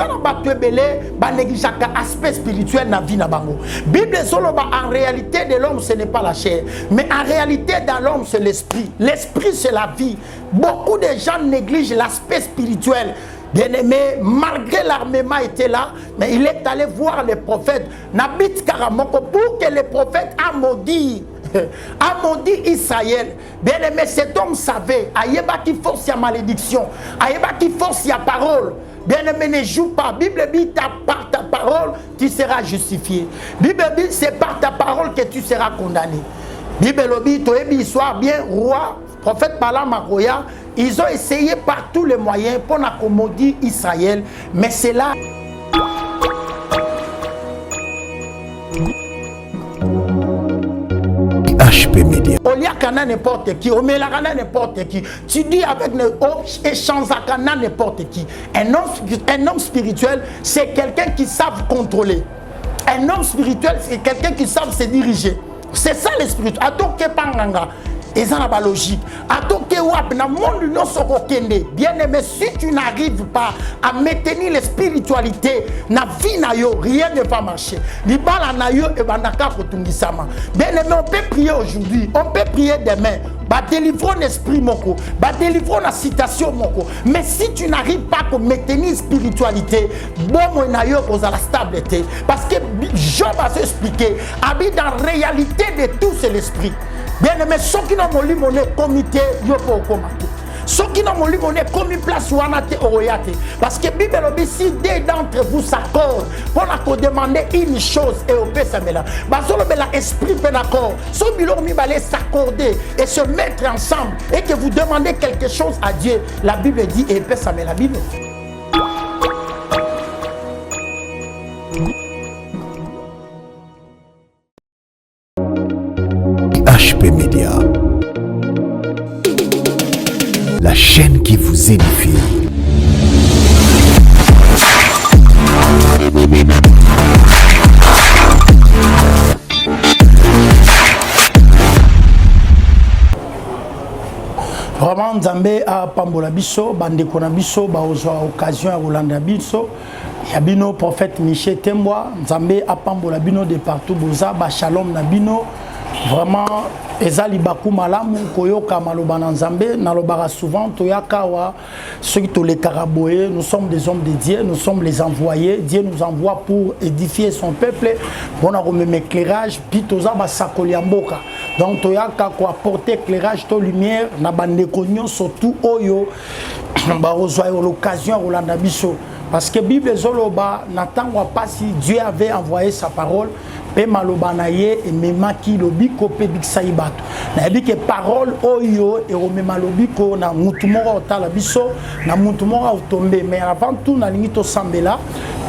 ça n'a pas belé, ba négligeaka aspect spirituel na vie na bango. Bible soloba en réalité de l'homme ce n'est pas la chair, mais en réalité dans l'homme c'est l'esprit. L'esprit c'est la vie. Beaucoup de gens négligent l'aspect spirituel. Bien-aimé, malgré l'armement était là, mais il est allé voir les prophètes. Nabit Karamoko pour que les prophètes a maudit Israël. Bien-aimé, cet homme savait, Aïeba qui force sa malédiction, Aïeba qui force sa parole. Bien-aimé, ne joue pas. Bible dit, par ta parole, tu seras justifié. Bible dit, c'est par ta parole que tu seras condamné. Bible dit, tu es histoire bien, roi, prophète Balaam Maroya. Ils ont essayé par tous les moyens pour accommoder Israël, mais c'est là. HP Media. On y a n'importe qui, on met la n'importe qui. Tu dis avec le échange à n'importe qui. Un homme spirituel, c'est quelqu'un qui savent contrôler. Un homme spirituel, c'est quelqu'un qui savent se diriger. C'est ça l'esprit. Et ça n'a pas logique. Bien aimé, si tu n'arrives pas à maintenir la spiritualité, rien ne va marcher. Bien aimé, on peut prier aujourd'hui, on peut prier demain. Délivrons l'esprit moko, délivrons la citation moko. Mais si tu n'arrives pas à maintenir la spiritualité, bon nayo la stabilité. Parce que Job a expliqué, habite dans la réalité de tout, c'est l'esprit. Bien aimé, ceux qui n'ont pas mon comité, yo pas au comité. Ceux qui n'ont pas mon comité place ou anate oroyate. Parce que Bible dit si deux d'entre vous s'accordent pour la demander une chose et au paix ça met là. Basolo bela esprit peut d'accord. Ceux qui l'ont mis balé s'accorder et se mettre ensemble et que vous demandez quelque chose à Dieu. La Bible dit et paix ça met la Bible. HP Media, la chaîne qui vous édifie. Vraiment Nzambe a pambola biso, bande kona biso, ba ozwa occasion à Rolanda biso. Yabino prophète Michel Temboa, Nzambe a pambola bino de partout boza, ba shalom na bino. Vraiment, ezali baku malamu koyoka maloba na Nzambe nalobara souvent toyaka wa ceux qui to les karaboye, nous sommes des hommes de Dieu, nous sommes les envoyés. Dieu nous envoie pour édifier son peuple. Bon a remis éclairage puis toza ba sakoli mboka. Donc toyaka ko apporter éclairage to lumière na bande konyo surtout oyo ba ozwa l'occasion Rolanda biso. Parce que Bible zoloba n'attend pas si Dieu avait envoyé sa parole. Pe maloba na ye et memaki lobiko pe biksaibatu na yebi ke parole oyo et romema lobiko na mutu moko otala biso na mutu moko otombe. Mais avant tout na lingi to sambela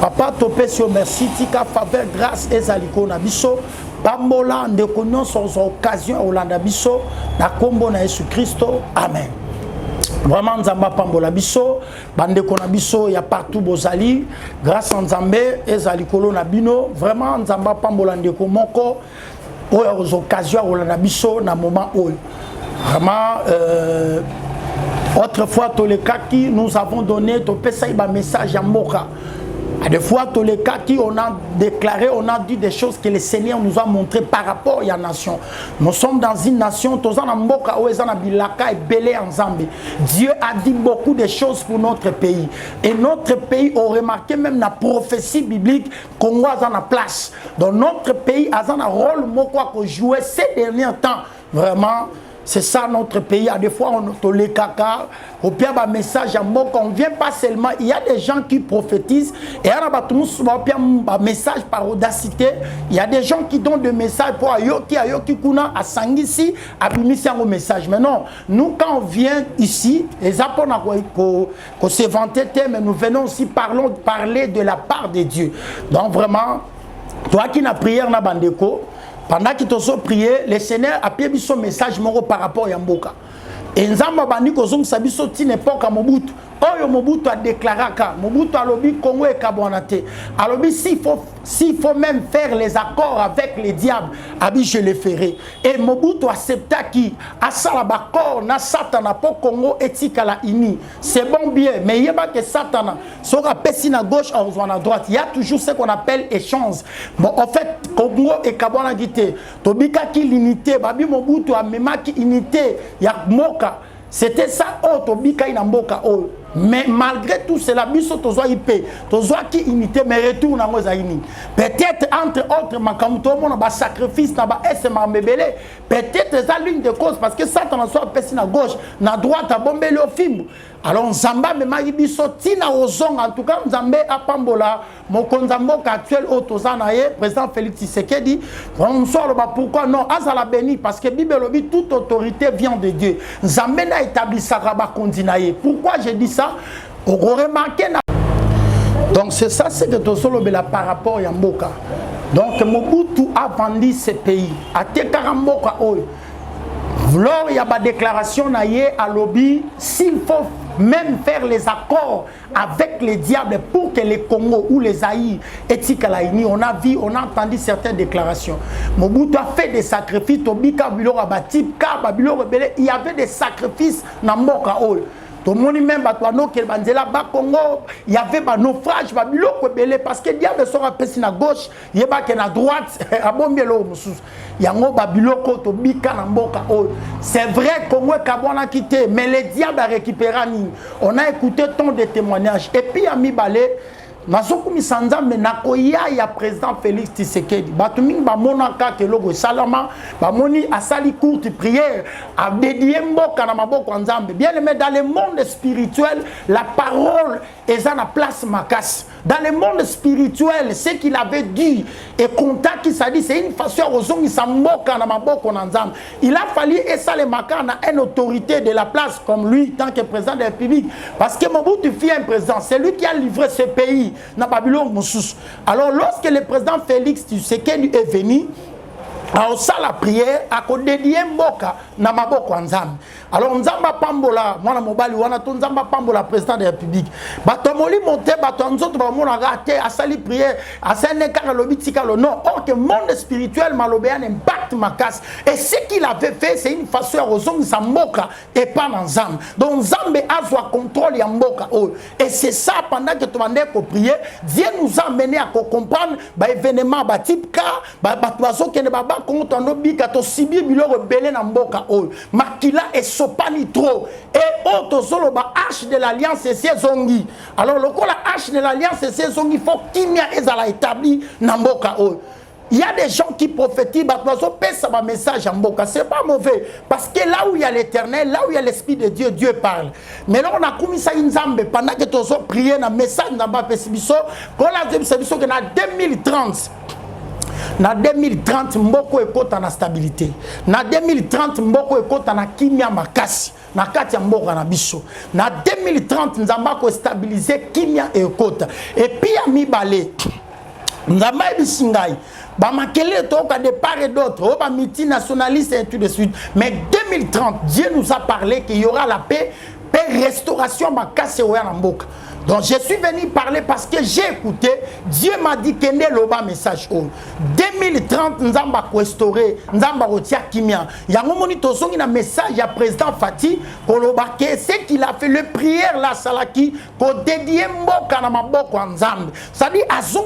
papa to pesi merci tika faveur grâce ezaliko na biso bambola ndeko nyonso occasion Rolanda biso na kombo na Yesu Kristo amen. Vraiment Nzamba pambola biso bandeko na biso ya partout bozali grâce à Nzambe ezalikolo na bino vraiment Nzamba pambola ndeko moko aux occasions Rolanda biso na moment oyo vraiment autrefois tous les cas qui nous avons donné to pesa ba message à mboka. À des fois, tous les cas qui on a déclaré, on a dit des choses que le Seigneur nous a montrées par rapport à la nation. Nous sommes dans une nation, Dieu a dit beaucoup de choses pour notre pays. Et notre pays, on remarqué même la prophétie biblique qu'on a dans la place. Dans notre pays, a un rôle qu'on jouait ces derniers temps. Vraiment. C'est ça notre pays. À des fois, on te les caca, au pire, un message à moi qu'on vient pas seulement. Il y a des gens qui prophétisent et un message par audacité. Il y a des gens qui donnent des messages pour Ayoki Kuna, à Sangisi, à Bimisi un message. Mais non, nous, quand on vient ici, les apôtres qu'on se vantait, mais nous venons aussi parler de la part de Dieu. Donc vraiment, toi qui n'as prière na bandeko, pendant qu'ils t'ont prié, le Seigneur a pris son message par rapport à Mboka. Et Nzamba bandi ko zong sabiso ti n'époque à Mobutu. oyo Mobutu a déclaré Mobutu a lobby Congo et Kabouanate. A lobby s'il faut même faire les accords avec les diables, abi je le ferai. Et Mobutu accepta qui a ça la accord na Satana pour Congo et Tikala ini. C'est bon bien, mais il y a pas que Satana sera pessi à gauche ou à droite. Il y a toujours ce qu'on appelle échange. Bon, en fait, Congo et Kabouanate, Tobika qui l'unité, babi Mobutu a même qui unité, il y a Moka. C'était ça, Tobika inamboka. Mais malgré tout cela, biso tozoa IP, tozoa qui unité, mais retourne à Mozaïni. Peut-être entre autres, makamuto mon ba sacrifice na ba SMA mebele. Peut-être ça ligne de cause parce que Satan en soit pessi na gauche, na droite à bombele au film. Alors Nzamba me mari biso tina ozong en tout cas Nzambe a pambola mon konzamboka actuel otozanaye président Félix Tshisekedi. On sort pourquoi non azala béni parce que Bible lobi toute autorité vient de Dieu. Nzambe n'a établi ça rabat kondinaye. Pourquoi j'ai dit ça? On remarque. Donc c'est ça, c'est que Tosolobela par rapport à Mboka. Donc Mobutu a vendu ce pays. À Tekaramboka, lors il y a une déclaration à lobby, s'il faut même faire les accords avec les diables pour que les Congo ou les Aïe et Tikalaini, on a vu, on a entendu certaines déclarations. Mobutu a fait des sacrifices, il y avait des sacrifices dans Mboka. Tout le monde même il y avait un naufrage parce que diable sera passé à gauche, il y a à droite, c'est vrai Congo a quitté, mais les diables a récupéré. On a écouté tant de témoignages. Et puis à Mibalé, Nazokoumi Sanzambe nakoya ya président Félix Tshisekedi. Batuming ba monaka ke logo salama, ba moni asali courte prière, a dédié mboka na maboko nzambe. Bien aimé dans le monde spirituel, la parole est à la place makas. Dans le monde spirituel, ce qu'il avait dit et contact qui s'est dit, c'est une façon aux sa mboka na maboko nzambe. Il a fallu et ça le maka na une autorité de la place comme lui tant que président de la République parce que Mobutu fit un président, c'est lui qui a livré ce pays. Alors lorsque le président Félix Tshisekedi est venu, à ça la prière, à dédier Mboka na maboko nzambe. Alors nzamba pambola, mwana mobali wana to nzamba pambola président de la République. Batomoli monté batonzoto ba mona raté à sali prière, à sene kaka lobitika lo non, or que monde spirituel malobéan impact makas. Et ce qu'il avait fait, c'est une façon à ozong sa mboka et pas nzambe. Donc nzambe a soit contrôle ya mboka. Et c'est ça pendant que tu m'as prier, Dieu nous a amené à comprendre ba événement ba type ka, ba bato ke ne baba contre nos bika to sibi bilo rebelle na mboka makila et sopani trop et auto solo ba hache de l'alliance et ses zongi. Alors le ko la hache de l'alliance et ses zongi faut kimia ezala établi na mboka il y a des gens qui prophétisent, un message en mboka, c'est pas mauvais parce que là où il y a l'Éternel, là où il y a l'Esprit de Dieu, Dieu parle. Mais là on a commis ça une zambe pendant que tu as prié dans message dans ba pesibiso, qu'on a dit que na 2030 na 2030 mboko ekota na stabilité. Na 2030 mboko ekota na kimia makasi. Na kati ya mboka na biso. Na 2030 nzamba ko stabiliser kimia ekota. Et puis ya mibale nzamba ebisingai ba makele toka de part et d'autre, ba multinationaliste et tout de suite. Mais 2030 Dieu nous a parlé qu'il y aura la paix, restauration makasi oya na mboka. Donc je suis venu parler parce que j'ai écouté, Dieu m'a dit qu'il y a un message. 2030, nous allons restaurer, nous allons retirer Kimia. Il y a un message à président Fati, c'est qu'il a fait le prière là, Salaki, qu'on dédie Mboka na maboko nzambe. C'est-à-dire,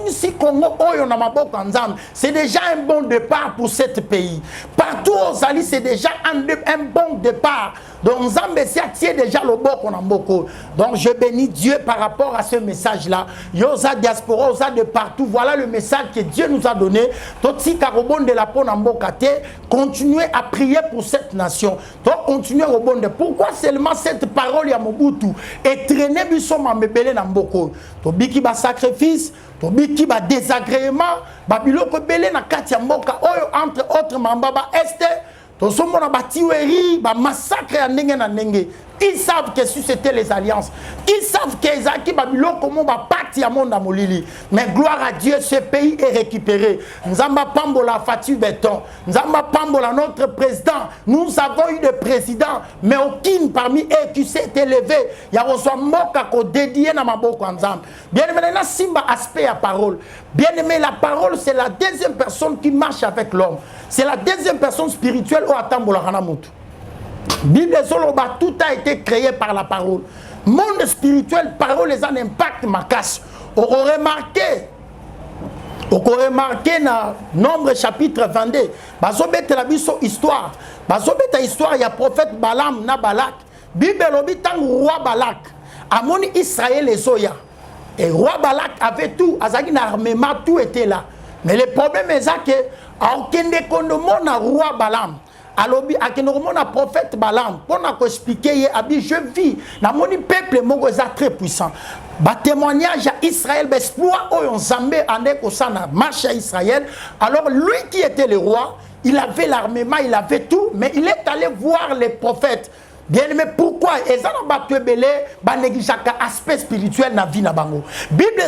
si Congo oyo na maboko nzambe, c'est déjà un bon départ pour ce pays. Partout au Sali, c'est déjà un bon départ. Donc Nzambe c'est déjà le boko na mboko. Donc je bénis Dieu par rapport à ce message là. Yosa diaspora, yosa de partout. Voilà le message que Dieu nous a donné. Toti karobon de la pona mbokate, continuez à prier pour cette nation. Donc continuez au bon de. Pourquoi seulement cette parole ya Mobutu et traîner biso mambebele na mboko. To biki ba sacrifice, to biki ba désagrément, ba biloko belé na kati ya mboka oyo entre autres mambaba este. Tout ce monde a bâti ba massacre à ndenge na ndenge. Ils savent que si c'était les alliances. Ils savent que Ezaki Babylon, comment va partir à monde à Molili. Mais gloire à Dieu, ce pays est récupéré. Nzamba Pambola Fatih Beton. Nzamba Pambola, notre président. Nous avons eu des présidents, mais aucun parmi eux qui s'est élevé. Il y a un moka ko dédié na maboko ensemble. Bien aimé, là, Simba aspect à parole. Bien aimé, la parole, c'est la deuxième personne qui marche avec l'homme. C'est la deuxième personne spirituelle au Atambola Hanamutu. Bible Zoloba, tout a été créé par la parole. Monde spirituel, parole les a un impact ma casse. On aurait remarqué dans Nombre chapitre 22. Bazobete la biso histoire. Bazobete histoire, il y a prophète Balaam na Balak. Bible lobi tang roi Balak. Amoni Israël les Zoya. Et roi Balak avait tout. Azagi na armement, tout était là. Mais le problème est que aucun des condomons na roi Balaam. Alors, à prophète Balaam, pour nous expliquer, je vis dans mon peuple très puissant. Témoignage à Israël, exploit où Zambé en marche à Israël. Alors, lui qui était le roi, il avait l'armement, il avait tout, mais il est allé voir les prophètes. Bien aimé, pourquoi? Et ça n'a pas négligé aspect spirituel dans la vie. Bible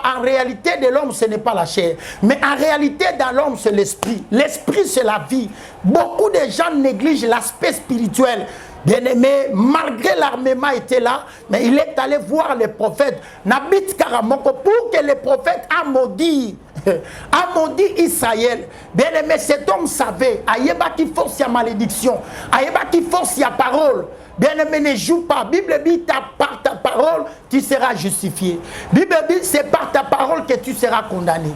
en réalité de l'homme, ce n'est pas la chair. Mais en réalité, dans l'homme, c'est l'esprit. L'esprit, c'est la vie. Beaucoup de gens négligent l'aspect spirituel. Bien aimé, malgré l'armement était là, mais il est allé voir les prophètes. Nabit Karamoko, pour que les prophètes a maudit Israël. Bien aimé, cet homme savait, Aïeba qui force sa malédiction, Aïeba qui force sa parole. Bien aimé, ne joue pas. Bible dit, par ta parole, tu seras justifié. Bible dit, c'est par ta parole que tu seras condamné.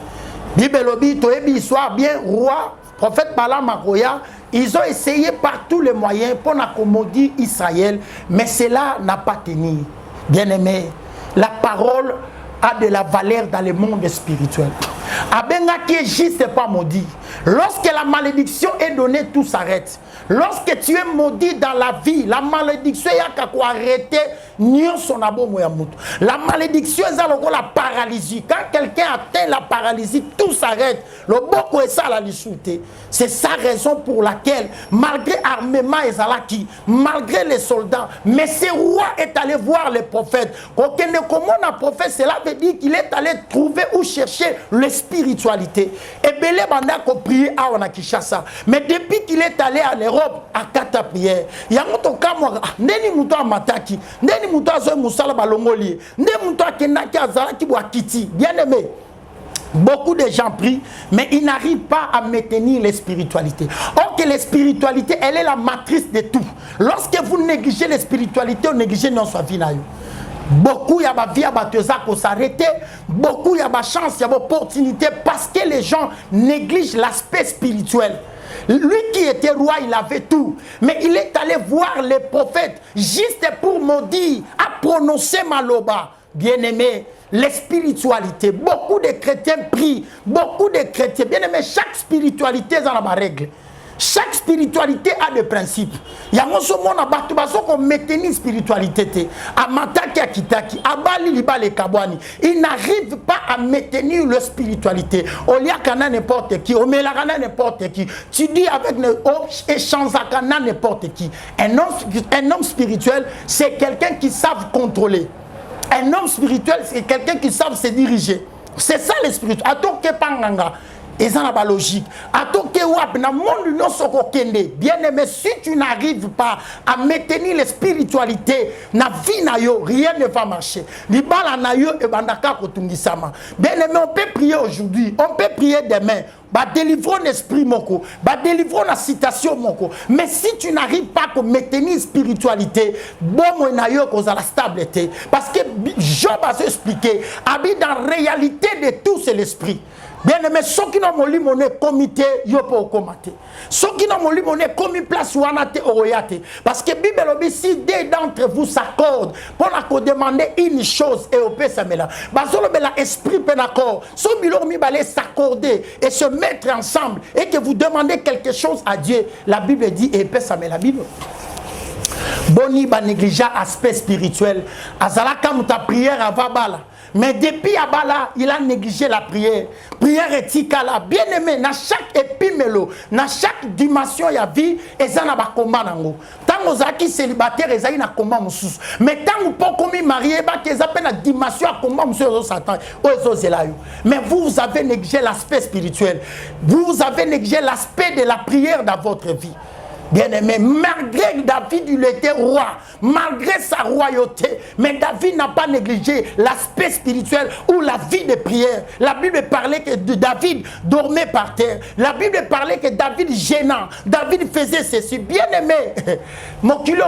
Bible dit, tu es soit bien roi, prophète Balaam Aroya. Ils ont essayé par tous les moyens pour accommoder Israël, mais cela n'a pas tenu. Bien aimé, la parole a de la valeur dans le monde spirituel. Abenga qui est juste pas maudit. Lorsque la malédiction est donnée, tout s'arrête. Lorsque tu es maudit dans la vie, la malédiction est arrêter. La malédiction est la paralysie. Quand quelqu'un atteint la paralysie, tout s'arrête. Le boko est ça la lissoute. C'est sa raison pour laquelle, malgré l'armement Ezalaki, malgré les soldats, mais ce roi est allé voir les prophètes. Comment un prophète, cela veut dire qu'il est allé trouver ou chercher la spiritualité. Et Belé Banda a prié à Wanakishasa. Mais depuis qu'il est allé à l'Europe, à Kata prière, il y a un cas, Neni Mouto Mataki, Neni Mouto Moussala Balongoli, Neni Mouto Kenaki Azalaki Wakiti, bien aimé. Beaucoup de gens prient, mais ils n'arrivent pas à maintenir les spiritualités. Or que les spiritualités, elle est la matrice de tout. Lorsque vous négligez les spiritualités, vous négligez non sa vie. Beaucoup y a ma vie à bateza pour s'arrêter. Beaucoup y a ma chance, il y a ma opportunité parce que les gens négligent l'aspect spirituel. Lui qui était roi, il avait tout. Mais il est allé voir les prophètes juste pour maudire, à prononcer Maloba. Bien-aimé, les spiritualités. Beaucoup de chrétiens prient. Beaucoup de chrétiens. Bien-aimé, chaque spiritualité est dans la règle. Chaque spiritualité a des principes. Il y a un monde à battre qu'on maintenir spiritualité. À Mataki à Kitaki, à Bali Libale Kabwani. Ils n'arrivent pas à maintenir leur spiritualité. Au lieu qu'à n'importe qui, au Mélarana n'importe qui. Tu dis avec échange à n'importe qui. Un homme spirituel, c'est quelqu'un qui savent contrôler. Un homme spirituel, c'est quelqu'un qui savent se diriger. C'est ça le spirituel. Atoke Panganga. Et ça n'a pas logique. Bien aimé, si tu n'arrives pas à maintenir les spiritualités, rien ne va marcher. Bien aimé, on peut prier aujourd'hui, on peut prier demain. Délivrer l'esprit moko, délivrer la citation moko. Mais si tu n'arrives pas à maintenir spiritualité, bon nayo cause la stabilité. Parce que Job a expliqué, habite dans la réalité de tout, c'est l'esprit. Bien aimé, ceux qui n'ont pas monnaie comité, yo pas comité. Ceux qui n'ont pas monnaie commis place ou anate oroyate. Parce que Bible dit si deux d'entre vous s'accordent pour demander une chose et au peut s'améliorer. Basolo bela esprit penaccord. Ceux qui l'ont mis balé s'accorder et se mettre ensemble et que vous demandez quelque chose à Dieu, la Bible dit et peut s'améliorer. La Bible. Boni ba négligea aspect spirituel. Azalaka muta prière à Vabala. Mais depuis Abala, il a négligé la prière. Prière est tikala. Bien aimé, dans chaque épimelo, dans chaque dimension, il y a vie, et ça n'a pas combat. Tant Tant aux acquis célibataires, ils ont un combat moussous. Mais tant vous pas commis marié, ils ont une dimension à combat moussous Satan. Mais vous avez négligé l'aspect spirituel. Vous avez négligé l'aspect de la prière dans votre vie. Bien-aimé, malgré David, il était roi, malgré sa royauté, mais David n'a pas négligé l'aspect spirituel ou la vie de prière. La Bible parlait que David dormait par terre. La Bible parlait que David gênant. David faisait ceci. Bien-aimé, mon kilo,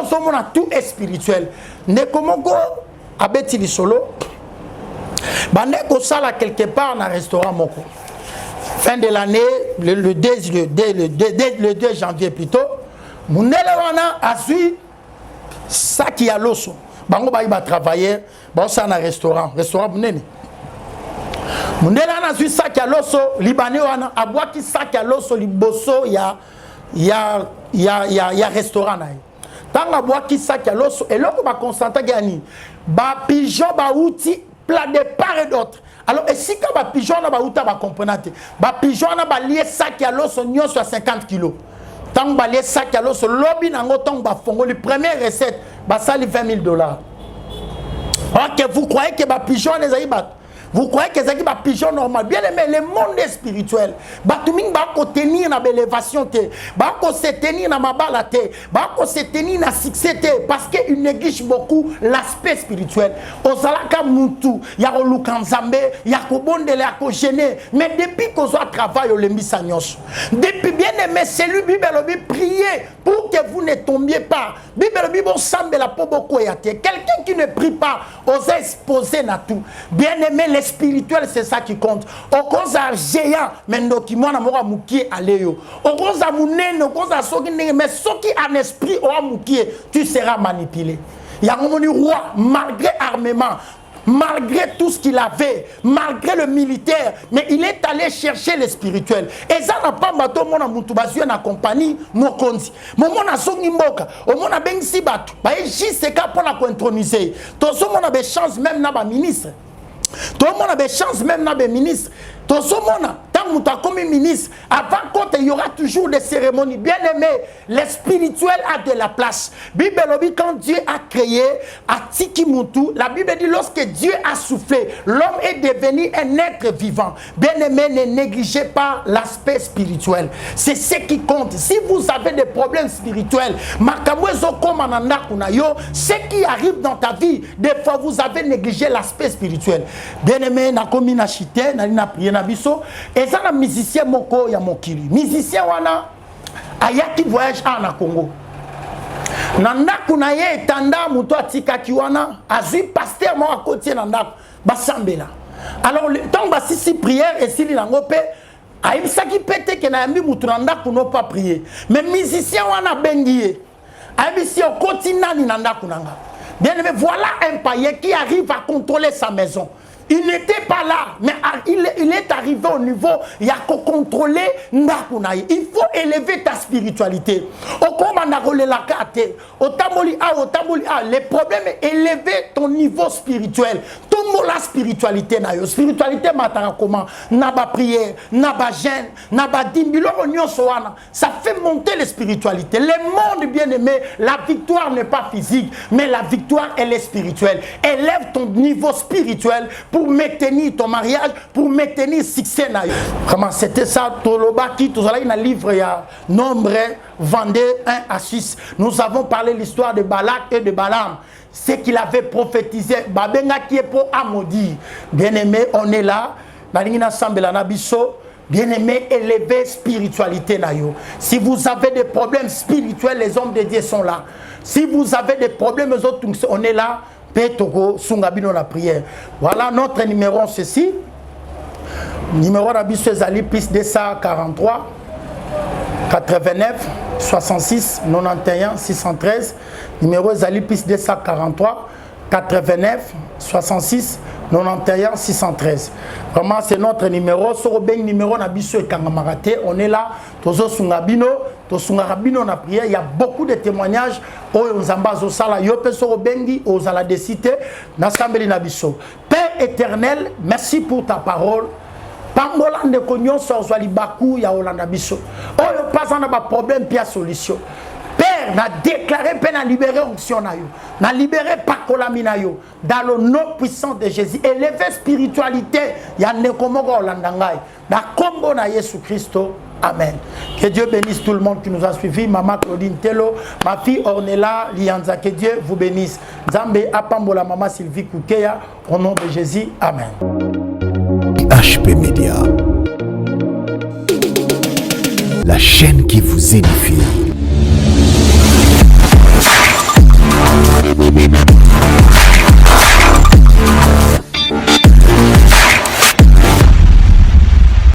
tout est spirituel. Nekomogo, abeti solo. Bandeko sala quelque part dans un restaurant moko. Fin de l'année, le 2 janvier plutôt. Munele wana asui saki ya loso bango ba travailler ba ça na restaurant munene munele wana asui saki ya loso libanais wana abwaki saki ya loso liboso ya restaurant na tanga abwaki saki ya loso eloko ba constanta gani ba pigeon ba outi plat de part et d'autre. Alors et si ka ba pigeon na ba outa ba comprenante ba pigeon na ba lié saki ya loso nyonso à 50 kg. Tant que les sacs à l'eau, lobby n'a pas de les premières recettes, ça les $20 000. Ok, vous croyez que les pigeons les aïbat? Vous croyez que c'est un pigeon normal? Bien aimé, le monde est spirituel. Batuming va tenir dans l'élévation, va se tenir dans ma balate, va se tenir dans succès parce qu'il néglige beaucoup l'aspect spirituel. Ozalaka Moutou, Yaro Lukanzambe, Yako Bondele, Yako Gêné. Mais depuis qu'on soit travail, on les mis à nyos. Depuis bien aimé, c'est lui, Bible, priez pour que vous ne tombiez pas. Bible, bon semble la peau beaucoup. Quelqu'un qui ne prie pas, ose exposer na tout. Bien aimé, le spirituel, c'est ça qui compte. Au cause à géant, mais nous qui m'ont amour à moukier à léo. Au cause à mouné, au cause à soki, mais ce qui en esprit au moukier, tu seras manipulé. Il y a un roi, malgré armement, malgré tout ce qu'il avait, malgré le militaire, mais il est allé chercher le spirituel. Et ça n'a pas bateau mon amoutoubasu en compagnie, mon konzi. Mon a songi mboka, au mon a ben si batu, bah juste pour la introniser. Tout ce monde a des chances même na ba ministre. Tout le monde a des chances même dans les ministres. Tout le monde, tant que tu as comme ministre, avant quand il y aura toujours des cérémonies. Bien aimé, le spirituel a de la place. Bible dit quand Dieu a créé à Tikimutu, la Bible dit lorsque Dieu a soufflé, l'homme est devenu un être vivant. Bien aimé, ne négligez pas l'aspect spirituel. C'est ce qui compte. Si vous avez des problèmes spirituels, ce qui arrive dans ta vie, des fois vous avez négligé l'aspect spirituel. Bien aimé, na komi na chité, na prié na biso, et ça na musicien moko ya mokili. Musicien wana ayaki voyage en Congo. Nanda kuna ye tanda muto atika ki wana azui pasteur mo akotie nanda basambela. Alors tant basisi prière et sili nango pe aibisaki pete ke na yambi mutu nanda kuno pas prier. Mais musicien wana bengiye. Aibisi okoti nani nanda kunanga. Bien aimé, voilà un païen qui arrive à contrôler sa maison. Il n'était pas là, mais il est arrivé au niveau, il y a qu'à contrôler Ndakunaï. Il faut élever ta spiritualité. Au commandarole la carte, au tamoli a, le problème est élever ton niveau spirituel. Tout le monde la spiritualité na yo. Spiritualité matara comment? Naba prière, naba jeûne, naba dimbilo onyo soana. Ça fait monter la spiritualité. Le monde bien aimé, la victoire n'est pas physique, mais la victoire elle est spirituelle. Élève ton niveau spirituel pour maintenir ton mariage, pour maintenir succès. Comment c'était ça? Tolobaki, tout ça, il y a un livre, il y a Nombre, Vendée 1 à 6. Nous avons parlé de l'histoire de Balak et de Balaam. Ce qu'il avait prophétisé, Babenga qui est pour Amodi. Bien aimé, on est là. Bien aimé, élever spiritualité. Si vous avez des problèmes spirituels, les hommes de Dieu sont là. Si vous avez des problèmes, les autres, on est là. Pétogo, Sungabino la prière. Voilà notre numéro, ceci. Numéro d'Abisso Zali, plus 243 89 66 91 613. Numéro Zali, plus 243 89 66 91 613. Vraiment, c'est notre numéro. Sur le numéro d'Abisso et Kangamarate, on est là. Tozo Sungabino. On a prié, il y a beaucoup de témoignages. Père éternel, merci pour ta parole. Pambola ne konyon so zwali baku ya olanda biso. Oyo pas na ba problème pia solution. Père Père, n'a déclaré, Père, n'a libéré onction na yo, n'a libéré pakolami na yo, dans le nom puissant de Jésus. Élevé spiritualité, ya nekomoko olandangai, na kombo na Yesu Christo. Amen. Que Dieu bénisse tout le monde qui nous a suivis. Maman Claudine Tello, ma fille Ornella Lianza, que Dieu vous bénisse. Zambe Apambola, Maman Sylvie Koukeya, au nom de Jésus. Amen. HP Media, la chaîne qui vous édifie.